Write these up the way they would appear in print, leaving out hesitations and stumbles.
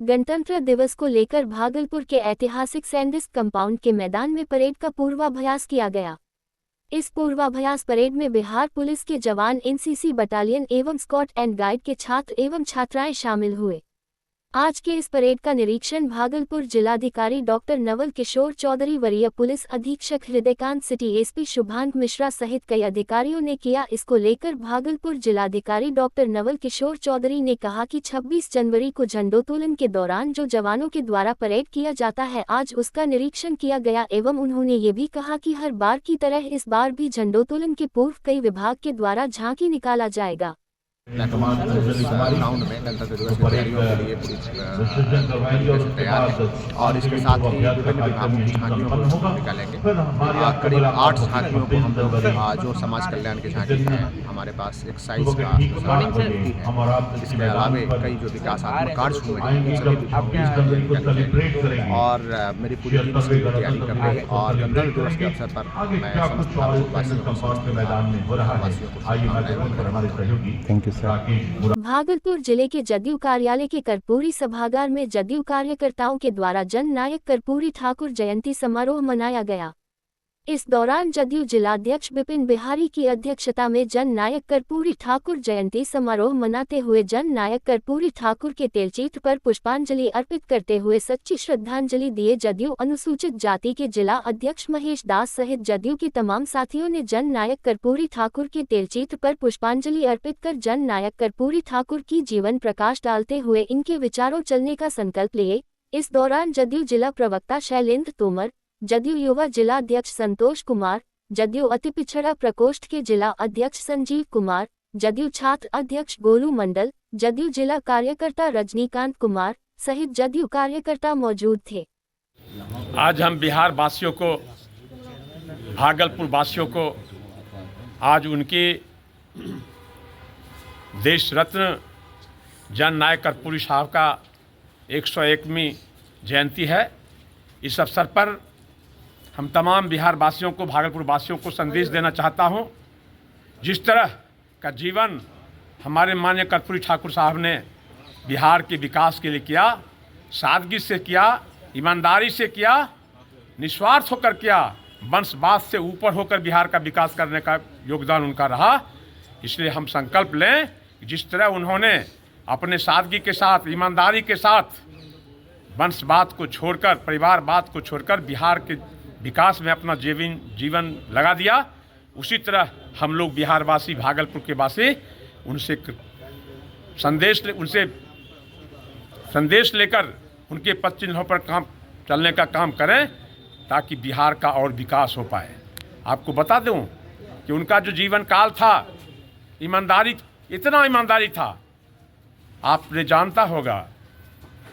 गणतंत्र दिवस को लेकर भागलपुर के ऐतिहासिक सैंडिस्क कंपाउंड के मैदान में परेड का पूर्वाभ्यास किया गया। इस पूर्वाभ्यास परेड में बिहार पुलिस के जवान, एनसीसी बटालियन एवं स्काउट एंड गाइड के छात्र एवं छात्राएं शामिल हुए। आज के इस परेड का निरीक्षण भागलपुर जिलाधिकारी डॉक्टर नवल किशोर चौधरी, वरीय पुलिस अधीक्षक हृदयकांत, सिटी एसपी शुभांग मिश्रा सहित कई अधिकारियों ने किया। इसको लेकर भागलपुर जिलाधिकारी डॉक्टर नवल किशोर चौधरी ने कहा कि 26 जनवरी को झंडोत्तोलन के दौरान जो जवानों के द्वारा परेड किया जाता है, आज उसका निरीक्षण किया गया एवं उन्होंने ये भी कहा कि हर बार की तरह इस बार भी झंडोत्तोलन के पूर्व कई विभाग के द्वारा झांकी निकाला जाएगा। ग्राउंड में गणतंत्र दिवस की तैयारियों के लिए पूरी तैयार है और इसके साथ ही विभिन्न विभागों की झांकियों को निकालेंगे। करीब 8 झांकियों को हम लोग जो समाज कल्याण की झांकी है, हमारे पास एक्साइज का है, इसके अलावा कई जो विकासात्मक कार्य हुए हैं और मेरी पूरी टीम इसकी तैयारी कर रही है और गणतंत्र दिवस के अवसर पर मैं समस्त भारतवासियों को थैंक यू। भागलपुर जिले के जदयू कार्यालय के कर्पूरी सभागार में जदयू कार्यकर्ताओं के द्वारा जन नायक कर्पूरी ठाकुर जयंती समारोह मनाया गया। इस दौरान जदयू जिलाध्यक्ष विपिन बिहारी की अध्यक्षता में जन नायक कर्पूरी ठाकुर जयंती समारोह मनाते हुए जन नायक कर्पूरी ठाकुर के तेलचित्र पर पुष्पांजलि अर्पित करते हुए सच्ची श्रद्धांजलि दिए। जदयू अनुसूचित जाति के जिला अध्यक्ष महेश दास सहित जदयू के तमाम साथियों ने जन नायक कर्पूरी ठाकुर के तेलचित्र पर पुष्पांजलि अर्पित कर जन नायक कर्पूरी ठाकुर की जीवन प्रकाश डालते हुए इनके विचारों चलने का संकल्प लिए। इस दौरान जदयू जिला प्रवक्ता शैलेंद्र तोमर, जदयू युवा जिला अध्यक्ष संतोष कुमार, जदयू अति पिछड़ा प्रकोष्ठ के जिला अध्यक्ष संजीव कुमार, जदयू छात्र अध्यक्ष गोलू मंडल, जदयू जिला कार्यकर्ता रजनीकांत कुमार सहित जदयू कार्यकर्ता मौजूद थे। आज हम बिहार वासियों को, भागलपुर वासियों को आज उनकी देश रत्न जन नायक कर्पूरी साहब का 101वीं जयंती है। इस अवसर पर हम तमाम बिहार वासियों को, भागलपुर वासियों को संदेश देना चाहता हूं, जिस तरह का जीवन हमारे माननीय कर्पूरी ठाकुर साहब ने बिहार के विकास के लिए किया, सादगी से किया, ईमानदारी से किया, निस्वार्थ होकर किया, वंशवाद से ऊपर होकर बिहार का विकास करने का योगदान उनका रहा। इसलिए हम संकल्प लें, जिस तरह उन्होंने अपने सादगी के साथ, ईमानदारी के साथ वंशवाद को छोड़कर, परिवारवाद को छोड़कर बिहार के विकास में अपना जीवन लगा दिया, उसी तरह हम लोग बिहारवासी, भागलपुर के वासी उनसे संदेश लेकर उनके पद चिन्हों पर चलने का काम करें ताकि बिहार का और विकास हो पाए। आपको बता दूं कि उनका जो जीवन काल था, ईमानदारी, इतना ईमानदारी था, आपने जानता होगा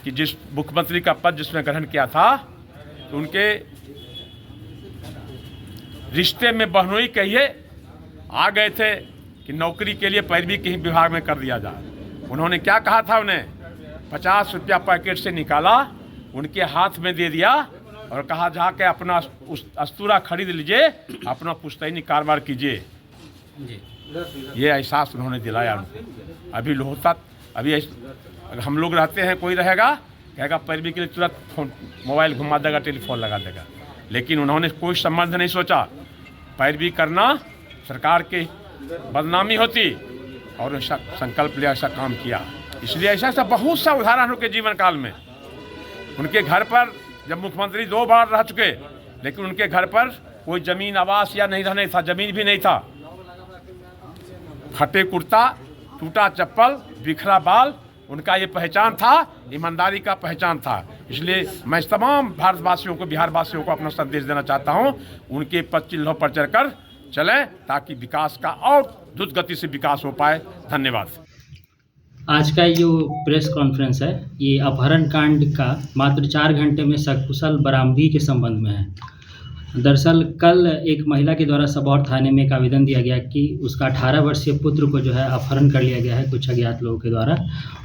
कि जिस मुख्यमंत्री का पद जिसने ग्रहण किया था, तो उनके रिश्ते में बहनोई कहिए आ गए थे कि नौकरी के लिए पैरवी के ही विभाग में कर दिया जाए। उन्होंने क्या कहा था, उन्हें 50 रुपया पैकेट से निकाला, उनके हाथ में दे दिया और कहा जाके अपना उस अस्तूरा खरीद लीजिए, अपना पुश्तैनी कारोबार कीजिए। ये एहसास उन्होंने दिलाया उनको। अभी लोहता, अभी हम लोग रहते हैं, कोई रहेगा कहेगा पैरवी के लिए तुरंत फोन, मोबाइल घुमा देगा, टेलीफोन लगा देगा, लेकिन उन्होंने कोई संबंध नहीं सोचा। पैरवी करना सरकार की बदनामी होती और ऐसा संकल्प लिया, ऐसा काम किया। इसलिए ऐसा बहुत सा उदाहरण उनके जीवन काल में। उनके घर पर, जब मुख्यमंत्री 2 बार रह चुके, लेकिन उनके घर पर कोई जमीन, आवास या नहीं था, जमीन भी नहीं था। फटे कुर्ता, टूटा चप्पल, बिखरा बाल, उनका ये पहचान था, ईमानदारी का पहचान था। इसलिए मैं तमाम भारतवासियों को, बिहार वासियों को अपना संदेश देना चाहता हूं, उनके पद चिन्हों पर चढ़कर चलें ताकि विकास का और द्रुत गति से विकास हो पाए। धन्यवाद। आज का जो प्रेस कॉन्फ्रेंस है, ये अपहरण कांड का मात्र 4 घंटे में सकुशल बरामदगी के संबंध में है। दरअसल कल एक महिला के द्वारा सबौर थाने में एक आवेदन दिया गया कि उसका 18 वर्षीय पुत्र को जो है अपहरण कर लिया गया है कुछ अज्ञात लोगों के द्वारा,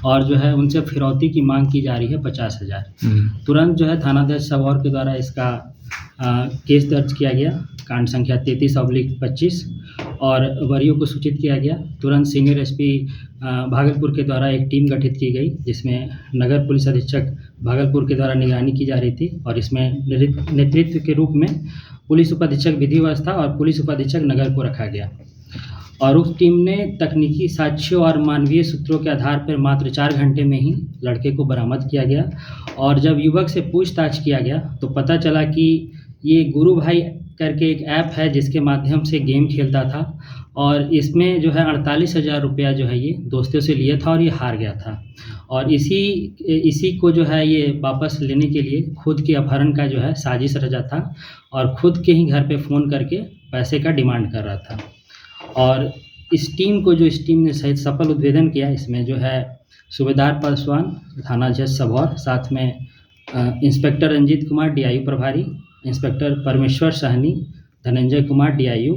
और जो है उनसे फिरौती की मांग की जा रही है 50,000। तुरंत जो है थानाध्यक्ष सबौर के द्वारा इसका केस दर्ज किया गया, कांड संख्या 33/25 और वरियों को सूचित किया गया। तुरंत सीनियर एसपी भागलपुर के द्वारा एक टीम गठित की गई, जिसमें नगर पुलिस अधीक्षक भागलपुर के द्वारा निगरानी की जा रही थी और इसमें नेतृत्व के रूप में पुलिस उपाधीक्षक विधि व्यवस्था और पुलिस उपाधीक्षक नगर को रखा गया। और उस टीम ने तकनीकी साक्ष्यों और मानवीय सूत्रों के आधार पर मात्र 4 घंटे में ही लड़के को बरामद किया गया। और जब युवक से पूछताछ किया गया तो पता चला कि ये गुरु भाई करके एक ऐप है जिसके माध्यम से गेम खेलता था और इसमें जो है 48,000 रुपया जो है ये दोस्तों से लिया था और ये हार गया था। और इसी को जो है ये वापस लेने के लिए खुद के अपहरण का जो है साजिश रचा था और खुद के ही घर पे फ़ोन करके पैसे का डिमांड कर रहा था। और इस टीम ने सहित सफल उद्भेदन किया। इसमें जो है सूबेदार पासवान थाना अध्यक्ष सबौर, साथ में इंस्पेक्टर रंजीत कुमार DIU प्रभारी, inspector Parmeshwar Sahni, Dhananjay Kumar DIU,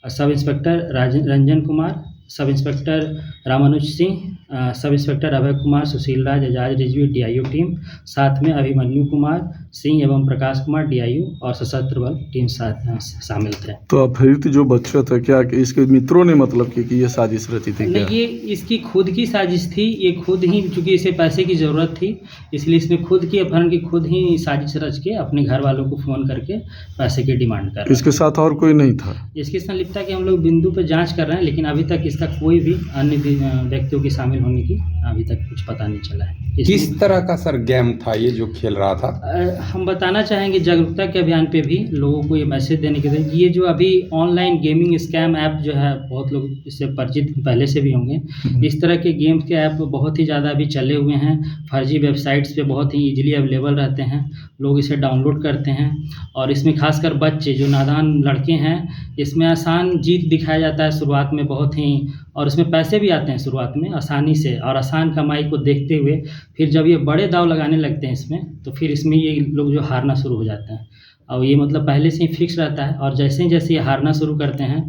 sub inspector Ranjan Kumar, sub inspector Ramanuj Singh, sub inspector Abhay Kumar, Sushil Raj, Ejaz Rizvi DIU team, साथ में अभिमन्यु कुमार सिंह एवं प्रकाश कुमार DIU और सशस्त्र बल टीम शामिल थे। तो अपहृत जो बच्चा था, क्या इसके मित्रों ने मतलब कि ये साजिश रची थी? नहीं, ये इसकी खुद की साजिश थी। ये खुद ही, चूँकि इसे पैसे की ज़रूरत थी इसलिए इसने खुद की अपहरण की खुद ही साजिश रच के अपने घर वालों को फ़ोन करके पैसे की डिमांड कर रहा है। इसके साथ और कोई नहीं था? इसकी संलिप्तता की हम लोग बिंदु पर जांच कर रहे हैं, लेकिन अभी तक इसका कोई भी अन्य व्यक्तियों के शामिल होने की अभी तक कुछ पता नहीं चला है। किस तरह का सर गेम था ये जो खेल रहा था? हम बताना चाहेंगे जागरूकता के अभियान पे भी लोगों को ये मैसेज देने के लिए, ये जो अभी ऑनलाइन गेमिंग स्कैम ऐप जो है, बहुत लोग इससे परिचित पहले से भी होंगे। इस तरह के गेम्स के ऐप बहुत ही ज़्यादा अभी चले हुए हैं, फर्जी वेबसाइट्स पे बहुत ही ईजिली अवेलेबल रहते हैं, लोग इसे डाउनलोड करते हैं और इसमें खासकर बच्चे जो नादान लड़के हैं, इसमें आसान जीत दिखाया जाता है शुरुआत में बहुत ही, और इसमें पैसे भी आते हैं शुरुआत में आसानी से, और आसान कमाई को देखते हुए फिर जब ये बड़े दाव लगाने लगते हैं इसमें, तो फिर इसमें ये लोग जो हारना शुरू हो जाते हैं। और ये मतलब पहले से ही फिक्स रहता है और जैसे ये हारना शुरू करते हैं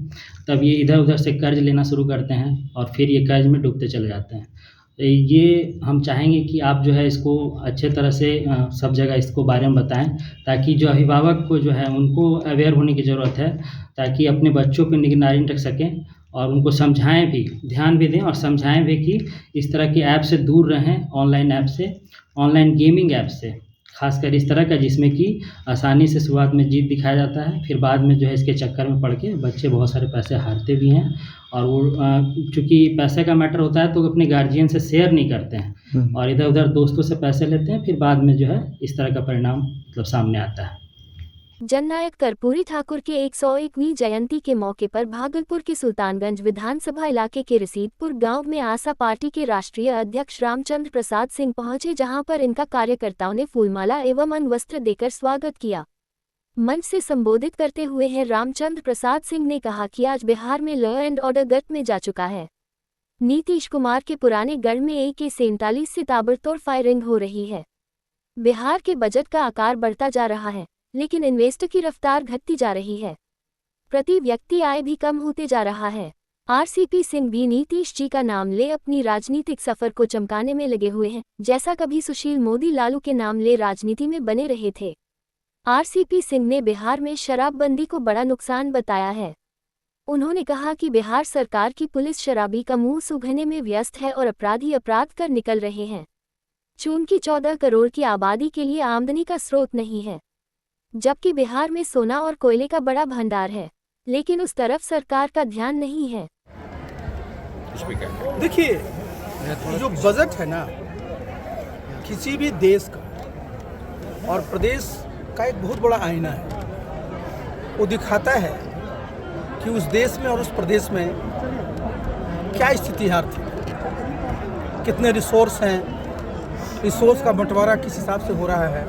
तब ये इधर उधर से कर्ज लेना शुरू करते हैं और फिर ये कर्ज में डूबते चले जाते हैं। ये हम चाहेंगे कि आप जो है इसको अच्छे तरह से सब जगह इसको बारे में बताएं, ताकि जो अभिभावक को जो है उनको अवेयर होने की ज़रूरत है, ताकि अपने बच्चों पर निगरानी रख सकें और उनको समझाएं भी, ध्यान भी दें और समझाएं भी कि इस तरह के ऐप से दूर रहें, ऑनलाइन ऐप से, ऑनलाइन गेमिंग ऐप से, खासकर इस तरह का जिसमें कि आसानी से शुरुआत में जीत दिखाया जाता है, फिर बाद में जो है इसके चक्कर में पड़ के बच्चे बहुत सारे पैसे हारते भी हैं। और वो चूँकि पैसे का मैटर होता है तो अपने गार्जियन से शेयर नहीं करते हैं और इधर उधर दोस्तों से पैसे लेते हैं, फिर बाद में जो है इस तरह का परिणाम मतलब सामने आता है। जननायक कर्पूरी ठाकुर के 101वीं जयंती के मौके पर भागलपुर के सुल्तानगंज विधानसभा इलाके के रसीदपुर गांव में आशा पार्टी के राष्ट्रीय अध्यक्ष रामचंद्र प्रसाद सिंह पहुंचे, जहां पर इनका कार्यकर्ताओं ने फूलमाला एवं अनवस्त्र देकर स्वागत किया। मंच से संबोधित करते हुए हैं रामचंद्र प्रसाद सिंह ने कहा कि आज बिहार में लॉ एंड ऑर्डर गत में जा चुका है। नीतीश कुमार के पुराने गढ़ में AK-47 से ताबड़तोड़ फायरिंग हो रही है। बिहार के बजट का आकार बढ़ता जा रहा है, लेकिन इन्वेस्ट की रफ्तार घटती जा रही है। प्रति व्यक्ति आय भी कम होते जा रहा है। RCP सिंह भी नीतीश जी का नाम ले अपनी राजनीतिक सफर को चमकाने में लगे हुए हैं, जैसा कभी सुशील मोदी लालू के नाम ले राजनीति में बने रहे थे। RCP सिंह ने बिहार में शराबबंदी को बड़ा नुकसान बताया है। उन्होंने कहा कि बिहार सरकार की पुलिस शराबी का मुंह सूंघने में व्यस्त है और अपराधी अपराध कर निकल रहे हैं। चूंकि 14 करोड़ की आबादी के लिए आमदनी का स्रोत नहीं है, जबकि बिहार में सोना और कोयले का बड़ा भंडार है, लेकिन उस तरफ सरकार का ध्यान नहीं है। देखिए, जो बजट है ना किसी भी देश का और प्रदेश का एक बहुत बड़ा आईना है। वो दिखाता है कि उस देश में और उस प्रदेश में क्या स्थिति आर्थिक, कितने रिसोर्स हैं, रिसोर्स का बंटवारा किस हिसाब से हो रहा है,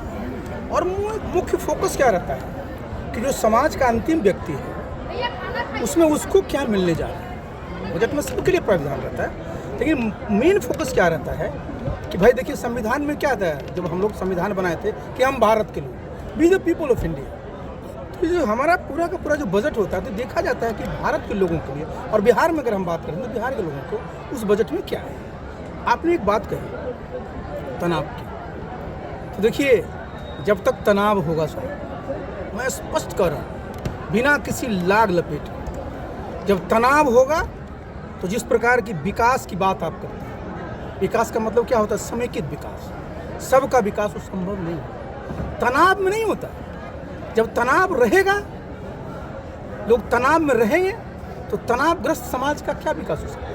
और मुख्य फोकस क्या रहता है कि जो समाज का अंतिम व्यक्ति है उसमें उसको क्या मिलने जा रहा है। बजट में सबके लिए प्रावधान रहता है, लेकिन मेन फोकस क्या रहता है कि भाई देखिए संविधान में क्या था, जब हम लोग संविधान बनाए थे कि हम भारत के लोग, be the people of India. तो जो हमारा पूरा का पूरा जो बजट होता है तो देखा जाता है कि भारत के लोगों के लिए, और बिहार में अगर हम बात करें तो बिहार के लोगों को उस बजट में क्या है। आपने एक बात कही तनाव की, तो देखिए जब तक तनाव होगा सर मैं स्पष्ट कर रहा हूँ, बिना किसी लाग लपेटे, जब तनाव होगा तो जिस प्रकार की विकास की बात आप करते हैं, विकास का मतलब क्या होता है? समेकित विकास, सबका विकास वो संभव नहीं है, तनाव में नहीं होता। जब तनाव रहेगा, लोग तनाव में रहेंगे तो तनावग्रस्त समाज का क्या विकास हो सकता है?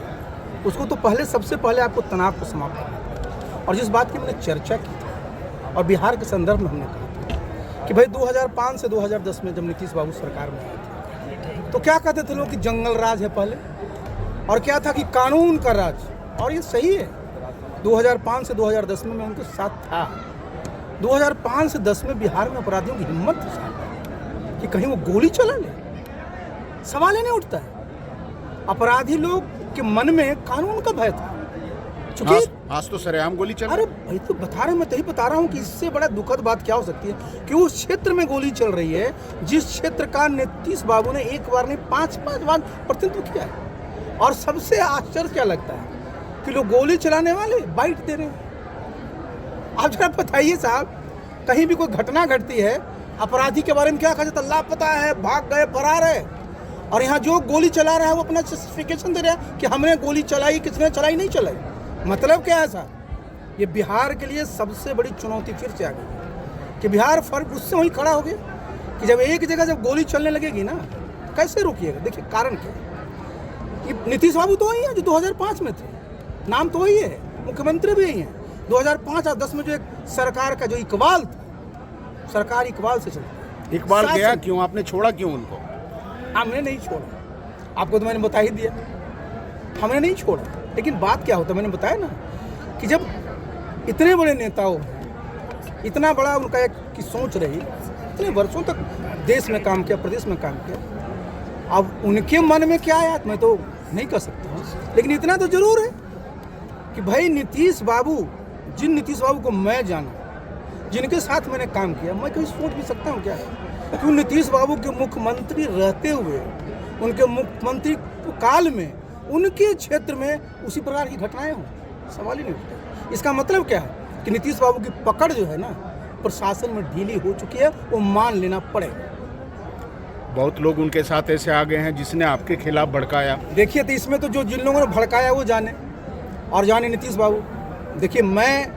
उसको तो पहले, सबसे पहले आपको तनाव को समाप्त करना पड़ेगा। और जिस बात की मैंने चर्चा की थी और बिहार के संदर्भ में हमने कहा कि भाई 2005 से 2010 में जब नीतीश बाबू सरकार में आए थे तो क्या कहते थे लोग कि जंगल राज है पहले, और क्या था कि कानून का राज, और ये सही है। 2005 से 2010 में मैं उनके साथ था। 2005 से 10 में बिहार में अपराधियों की हिम्मत थी साहब कि कहीं वो गोली चला ले, सवाल ही नहीं उठता है। अपराधी लोग के मन में कानून का भय था, चूंकि आज तो सरेआम गोली चल। अरे भाई तो बता रहे, मैं तभी बता रहा हूँ कि इससे बड़ा दुखद बात क्या हो सकती है कि उस क्षेत्र में गोली चल रही है जिस क्षेत्र का नीतीश बाबू ने एक बार नहीं 5-5 बार प्रतिनिधित्व किया है। और सबसे आश्चर्य क्या लगता है कि लोग गोली चलाने वाले बाइट दे रहे हैं। आप जरा बताइए साहब, कहीं भी कोई घटना घटती है, अपराधी के बारे में क्या कहा जाता है? लापता है, भाग गए, फरार है। और यहाँ जो गोली चला रहा है वो अपना जस्टिफिकेशन दे रहा है कि हमने गोली चलाई, किसने चलाई, नहीं चलाई। मतलब क्या है साहब? ये बिहार के लिए सबसे बड़ी चुनौती फिर से आ गई कि बिहार फर्क उससे वहीं खड़ा हो गया कि जब एक जगह जब गोली चलने लगेगी ना, कैसे रोकिएगा? देखिए कारण क्या है। ये नीतीश बाबू तो वही है जो 2005 में थे, नाम तो वही है, मुख्यमंत्री भी यही है। 2005 और 10 में जो एक सरकार का जो इकबाल था, सरकार इकबाल से चलती। इकबाल गया क्यों? आपने छोड़ा क्यों उनको? हमने नहीं छोड़ा, आपको तो मैंने बता ही दिया, हमने नहीं छोड़ा। लेकिन बात क्या होता है, मैंने बताया ना कि जब इतने बड़े नेताओं, इतना बड़ा उनका एक की सोच रही, इतने वर्षों तक देश में काम किया, प्रदेश में काम किया, अब उनके मन में क्या आया मैं तो नहीं कह सकता हूँ, लेकिन इतना तो जरूर है कि भाई नीतीश बाबू, जिन नीतीश बाबू को मैं जाना, जिनके साथ मैंने काम किया, मैं कभी सोच भी सकता हूँ क्या क्यों नीतीश बाबू के मुख्यमंत्री रहते हुए, उनके मुख्यमंत्री काल में उनके क्षेत्र में उसी प्रकार की घटनाएं हों? सवाल ही नहीं उठता। इसका मतलब क्या है कि नीतीश बाबू की पकड़ जो है ना प्रशासन में ढीली हो चुकी है, वो मान लेना पड़ेगा। बहुत लोग उनके साथ ऐसे आ गए हैं जिसने आपके खिलाफ भड़काया। देखिए, तो इसमें तो जो जिन लोगों ने भड़काया वो जाने, और जाने नीतीश बाबू। देखिए, मैं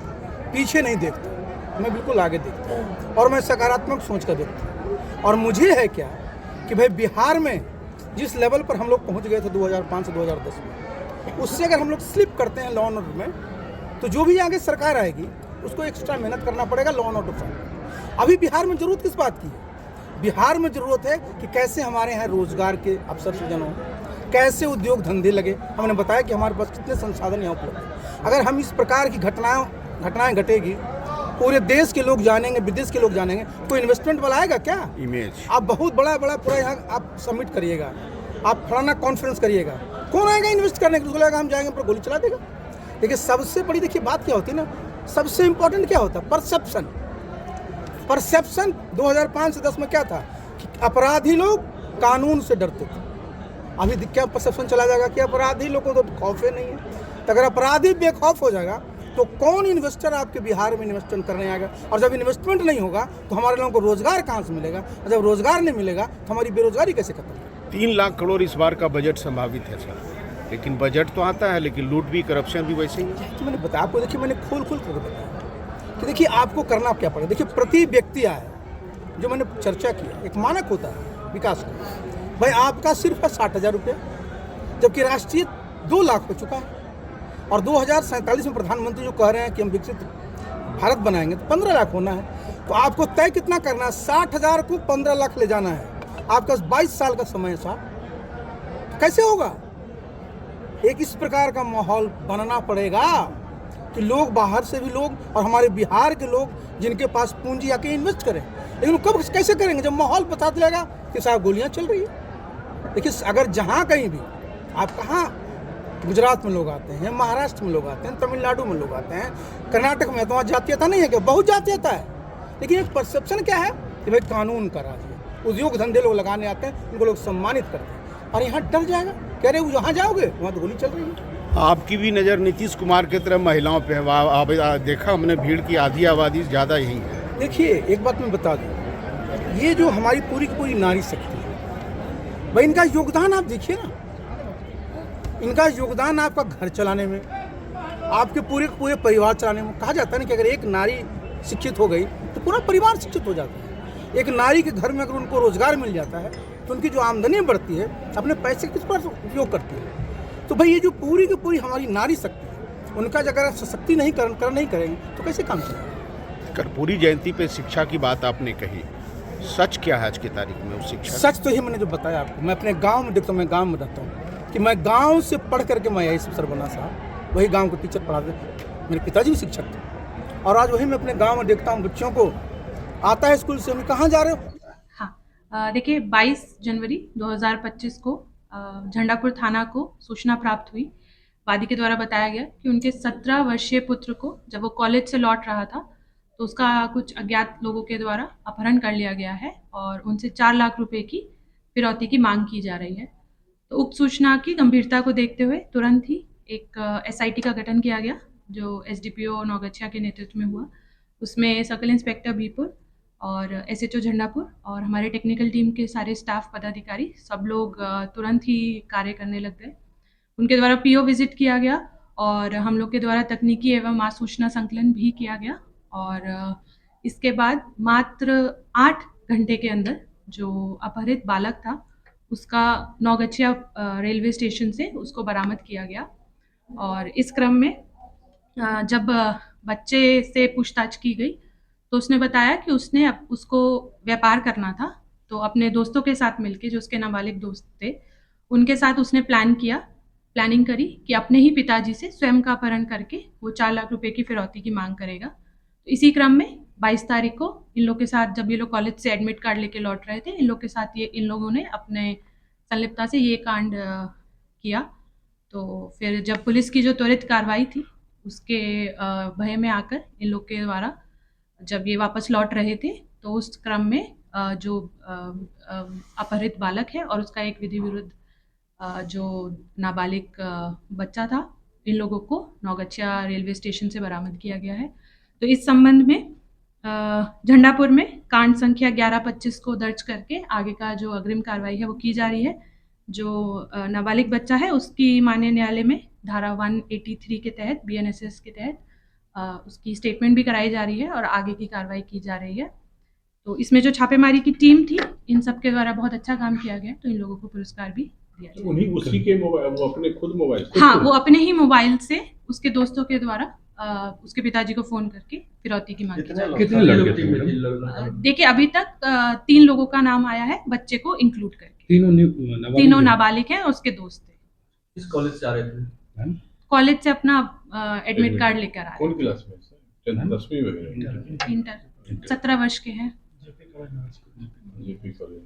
पीछे नहीं देखता, मैं बिल्कुल आगे देखता हूँ और मैं सकारात्मक सोच का देखता हूँ। और मुझे है क्या कि भाई बिहार में जिस लेवल पर हम लोग पहुँच गए थे 2005 से 2010 में, उससे अगर हम लोग स्लिप करते हैं लॉ एंड ऑर्डर में, तो जो भी आगे सरकार आएगी उसको एक्स्ट्रा मेहनत करना पड़ेगा लॉ एंड ऑर्डर पर। अभी बिहार में जरूरत किस बात की है? बिहार में ज़रूरत है कि कैसे हमारे यहाँ रोजगार के अवसर सृजन हो, कैसे उद्योग धंधे लगे। हमने बताया कि हमारे पास कितने संसाधन यहाँ उपलब्ध हैं। अगर हम इस प्रकार की घटनाएं घटेगी, पूरे देश के लोग जानेंगे, विदेश के लोग जानेंगे, कोई इन्वेस्टमेंट वाला आएगा क्या? इमेज आप बहुत बड़ा पूरा यहाँ आप सबमिट करिएगा, आप फलाना कॉन्फ्रेंस करिएगा, कौन आएगा इन्वेस्ट करने के? उसको लगेगा हम जाएंगे पर गोली चला देगा। देखिए, सबसे बड़ी देखिए बात क्या होती है ना, सबसे इंपॉर्टेंट क्या होता है? परसेप्शन 2005 से 10 में क्या था कि अपराधी लोग कानून से डरते थे। अभी क्या परसेप्शन चला जाएगा कि अपराधी लोगों को तो खौफ ही नहीं है। तो अगर अपराधी बेखौफ हो जाएगा तो कौन इन्वेस्टर आपके बिहार में इन्वेस्टमेंट करने आएगा? और जब इन्वेस्टमेंट नहीं होगा तो हमारे लोगों को रोजगार कहाँ से मिलेगा? और जब रोजगार नहीं मिलेगा तो हमारी बेरोजगारी कैसे खत्म होगी? 3 लाख करोड़ इस बार का बजट संभावित है सर, लेकिन बजट तो आता है, लेकिन लूट भी, करप्शन भी वैसे ही है। तो मैंने बताया आपको, देखिए मैंने खोल कर बताया कि देखिए आपको करना क्या पड़ेगा। देखिए, प्रति व्यक्ति आए, जो मैंने चर्चा किया, एक मानक होता है विकास का। भाई आपका सिर्फ है 60,000 रुपये, जबकि राष्ट्रीय 2 लाख हो चुका है। और 2047 में प्रधानमंत्री जो कह रहे हैं कि हम विकसित भारत बनाएंगे तो 15 लाख होना है। तो आपको तय कितना करना है? 60,000 को 15 लाख ले जाना है। आपका 22 साल का समय है साहब, कैसे होगा? एक इस प्रकार का माहौल बनाना पड़ेगा कि लोग बाहर से भी लोग और हमारे बिहार के लोग जिनके पास पूंजी आके इन्वेस्ट करें। लेकिन कब कैसे करेंगे? जब माहौल बता देगा कि साहब गोलियां चल रही है। देखिए, अगर जहाँ कहीं भी आप कहाँ, गुजरात में लोग आते हैं, महाराष्ट्र में लोग आते हैं, तमिलनाडु में लोग आते हैं, कर्नाटक में, तो वहाँ जातीयता नहीं है क्या? बहुत जातीयता है। लेकिन एक परसेप्शन क्या है कि भाई कानून का राज है, उद्योग धंधे लोग लगाने आते हैं, उनको लोग सम्मानित करते हैं। और यहाँ डर जाएगा, कह रहे वो जहाँ जाओगे वहाँ तो गोली चल रही है। आपकी भी नज़र नीतीश कुमार की तरफ महिलाओं पे है। देखा हमने भीड़ की आधी आबादी ज़्यादा यही है। देखिए, एक बात मैं बता दूँ, ये जो हमारी पूरी की पूरी नारी शक्ति है भाई, इनका योगदान आप देखिए ना, इनका योगदान आपका घर चलाने में, आपके पूरे पूरे परिवार चलाने में। कहा जाता है ना कि अगर एक नारी शिक्षित हो गई तो पूरा परिवार शिक्षित हो जाता है। एक नारी के घर में अगर उनको रोजगार मिल जाता है तो उनकी जो आमदनी बढ़ती है, अपने पैसे किस पर उपयोग करती है। तो भाई ये जो पूरी की पूरी हमारी नारी शक्ति है, उनका अगर सशक्ति नहीं करेंगे तो कैसे काम चलेगा। कर्पूरी जयंती पे शिक्षा की बात आपने कही, सच क्या है आज की तारीख में उस शिक्षा? सच तो ये मैंने जो बताया आपको, मैं अपने गांव में देखता हूँ, मैं गांव में रहता हूँ कि मैं गांव से पढ़ करके मैं आई अफसर बना साहब, वही गांव के टीचर पढ़ाते थे, मेरे पिताजी भी शिक्षक थे, और आज वही मैं अपने गांव में देखता हूँ बच्चों को आता है स्कूल से, हम कहाँ जा रहे हो। हाँ, देखिए 22 जनवरी 2025 को झंडापुर थाना को सूचना प्राप्त हुई, वादी के द्वारा बताया गया कि उनके 17 वर्षीय पुत्र को जब वो कॉलेज से लौट रहा था तो उसका कुछ अज्ञात लोगों के द्वारा अपहरण कर लिया गया है और उनसे 4 लाख रुपए की फिरौती की मांग की जा रही है। तो उक्त सूचना की गंभीरता को देखते हुए तुरंत ही एक SIT का गठन किया गया जो SDPO नौगछिया के नेतृत्व में हुआ। उसमें सर्कल इंस्पेक्टर बीपुर और SHO झंडापुर और हमारे टेक्निकल टीम के सारे स्टाफ पदाधिकारी सब लोग तुरंत ही कार्य करने लग गए। उनके द्वारा PO विजिट किया गया और हम लोग के द्वारा तकनीकी एवं मास सूचना संकलन भी किया गया और इसके बाद मात्र 8 घंटे के अंदर जो अपहरित बालक था उसका नौगछिया रेलवे स्टेशन से उसको बरामद किया गया। और इस क्रम में जब बच्चे से पूछताछ की गई तो उसने बताया कि उसने उसको व्यापार करना था, तो अपने दोस्तों के साथ मिलके, जो उसके नाबालिग दोस्त थे, उनके साथ उसने प्लानिंग करी कि अपने ही पिताजी से स्वयं का अपहरण करके वो 4 लाख रुपए की फिरौती की मांग करेगा। तो इसी क्रम में 22 तारीख को इन लोग के साथ, जब ये लोग कॉलेज से एडमिट कार्ड लेके लौट रहे थे, इन लोग के साथ इन लोगों ने अपने संलिप्तता से ये कांड किया। तो फिर जब पुलिस की जो त्वरित कार्रवाई थी उसके भय में आकर इन लोग के द्वारा जब ये वापस लौट रहे थे तो उस क्रम में जो अपहरित बालक है और उसका एक विधि विरुद्ध जो नाबालिग बच्चा था, इन लोगों को नौगछिया रेलवे स्टेशन से बरामद किया गया है। तो इस संबंध में झंडापुर में कांड संख्या 1125 को दर्ज करके आगे का जो अग्रिम कार्रवाई है वो की जा रही है। जो नाबालिग बच्चा है उसकी माननीय न्यायालय में धारा 183 के तहत BNSS के तहत उसकी स्टेटमेंट भी कराई जा रही है और आगे की कार्रवाई की जा रही है। तो इसमें जो छापेमारी की टीम थी, इन सब के द्वारा बहुत अच्छा काम किया गया, तो इन लोगों को पुरस्कार भी दिया गया। उन्हीं उसी के मोबाइल, वो अपने खुद मोबाइल, हाँ, वो अपने ही मोबाइल से उसके दोस्तों के द्वारा उसके पिताजी को फोन करके फिरौती की मांग की। कितने लड़के थे? देखिए अभी तक 3 लोगों का नाम आया है, बच्चे को इंक्लूड करके। तीनों नाबालिग हैं, उसके दोस्त थे। किस कॉलेज से आ रहे थे? कॉलेज से अपना एडमिट कार्ड लेकर आ रहे कौन क्लास में? 10वीं वगैरह? इंटर 17 वर्ष के हैं। JP college.